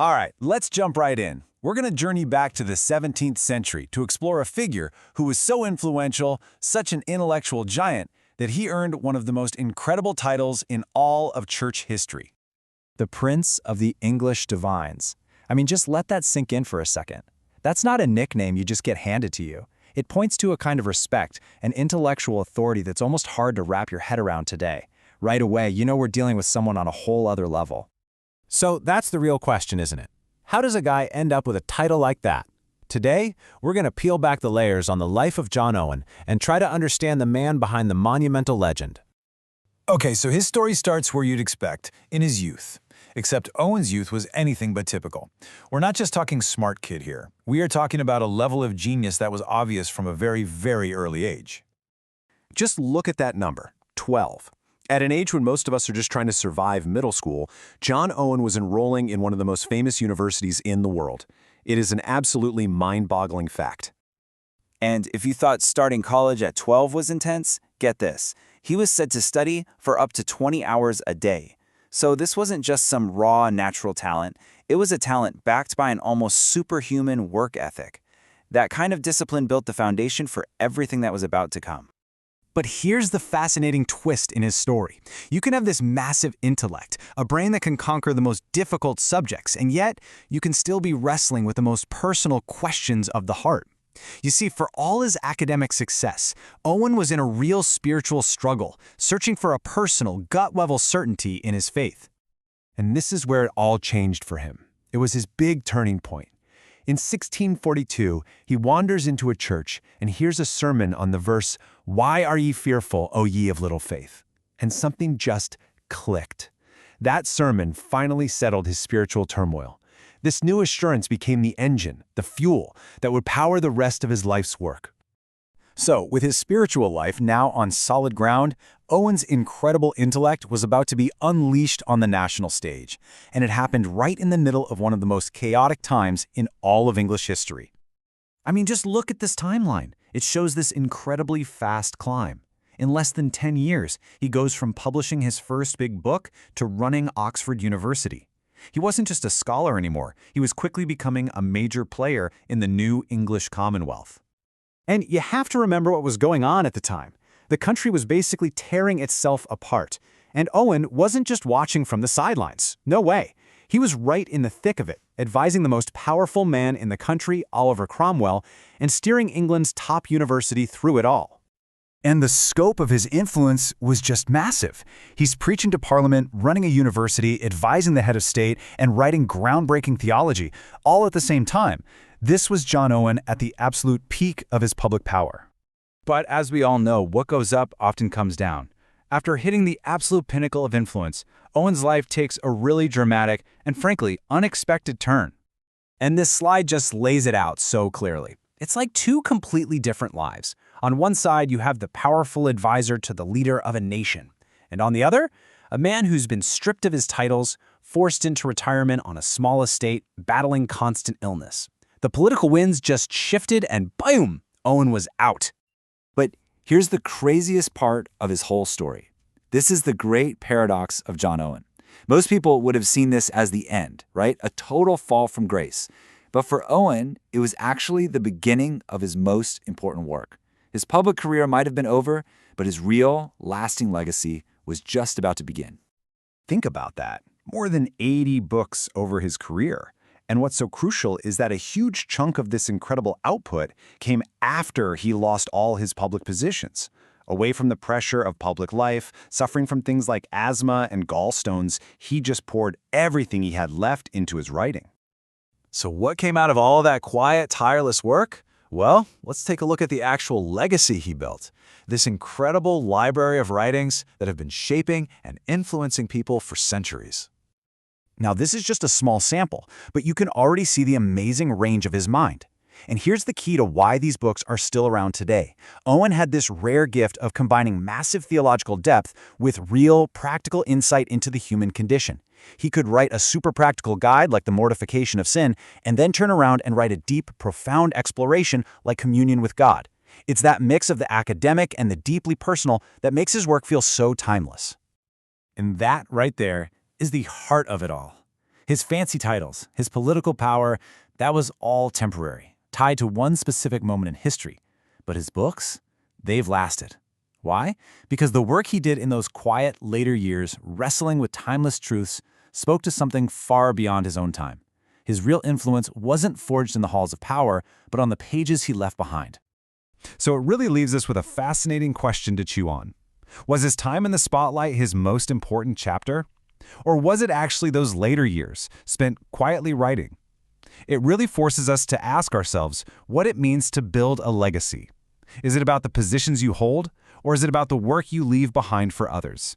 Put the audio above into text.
All right, let's jump right in. We're going to journey back to the 17th century to explore a figure who was so influential, such an intellectual giant, that he earned one of the most incredible titles in all of church history. The Prince of the English Divines. I mean, just let that sink in for a second. That's not a nickname you just get handed to you. It points to a kind of respect and intellectual authority that's almost hard to wrap your head around today. Right away, you know we're dealing with someone on a whole other level. So that's the real question, isn't it? How does a guy end up with a title like that? Today, we're going to peel back the layers on the life of John Owen and try to understand the man behind the monumental legend. Okay, so his story starts where you'd expect, in his youth. Except Owen's youth was anything but typical. We're not just talking smart kid here. We are talking about a level of genius that was obvious from a very, very early age. Just look at that number, 12. At an age when most of us are just trying to survive middle school, John Owen was enrolling in one of the most famous universities in the world. It is an absolutely mind-boggling fact. And if you thought starting college at 12 was intense, get this. He was said to study for up to 20 hours a day. So this wasn't just some raw natural talent. It was a talent backed by an almost superhuman work ethic. That kind of discipline built the foundation for everything that was about to come. But here's the fascinating twist in his story. You can have this massive intellect, a brain that can conquer the most difficult subjects, and yet you can still be wrestling with the most personal questions of the heart. You see, for all his academic success, Owen was in a real spiritual struggle, searching for a personal, gut-level certainty in his faith. And this is where it all changed for him. It was his big turning point. In 1642, he wanders into a church and hears a sermon on the verse, "Why are ye fearful, O ye of little faith?" And something just clicked. That sermon finally settled his spiritual turmoil. This new assurance became the engine, the fuel, that would power the rest of his life's work. So, with his spiritual life now on solid ground, Owen's incredible intellect was about to be unleashed on the national stage, and it happened right in the middle of one of the most chaotic times in all of English history. I mean, just look at this timeline. It shows this incredibly fast climb. In less than 10 years, he goes from publishing his first big book to running Oxford University. He wasn't just a scholar anymore, he was quickly becoming a major player in the new English Commonwealth. And you have to remember what was going on at the time. The country was basically tearing itself apart. And Owen wasn't just watching from the sidelines. No way. He was right in the thick of it, advising the most powerful man in the country, Oliver Cromwell, and steering England's top university through it all. And the scope of his influence was just massive. He's preaching to Parliament, running a university, advising the head of state, and writing groundbreaking theology, all at the same time. This was John Owen at the absolute peak of his public power. But as we all know, what goes up often comes down. After hitting the absolute pinnacle of influence, Owen's life takes a really dramatic and frankly unexpected turn. And this slide just lays it out so clearly. It's like two completely different lives. On one side, you have the powerful advisor to the leader of a nation. And on the other, a man who's been stripped of his titles, forced into retirement on a small estate, battling constant illness. The political winds just shifted and boom, Owen was out. But here's the craziest part of his whole story. This is the great paradox of John Owen. Most people would have seen this as the end, right? A total fall from grace. But for Owen, it was actually the beginning of his most important work. His public career might have been over, but his real, lasting legacy was just about to begin. Think about that. More than 80 books over his career. And what's so crucial is that a huge chunk of this incredible output came after he lost all his public positions. Away from the pressure of public life, suffering from things like asthma and gallstones, he just poured everything he had left into his writing. So what came out of all that quiet, tireless work? Well, let's take a look at the actual legacy he built. This incredible library of writings that have been shaping and influencing people for centuries. Now, this is just a small sample, but you can already see the amazing range of his mind. And here's the key to why these books are still around today. Owen had this rare gift of combining massive theological depth with real, practical insight into the human condition. He could write a super practical guide like The Mortification of Sin, and then turn around and write a deep, profound exploration like Communion with God. It's that mix of the academic and the deeply personal that makes his work feel so timeless. And that right there is the heart of it all. His fancy titles, his political power, that was all temporary, tied to one specific moment in history. But his books, they've lasted. Why? Because the work he did in those quiet, later years, wrestling with timeless truths, spoke to something far beyond his own time. His real influence wasn't forged in the halls of power, but on the pages he left behind. So it really leaves us with a fascinating question to chew on. Was his time in the spotlight his most important chapter? Or was it actually those later years, spent quietly writing? It really forces us to ask ourselves what it means to build a legacy. Is it about the positions you hold, or is it about the work you leave behind for others?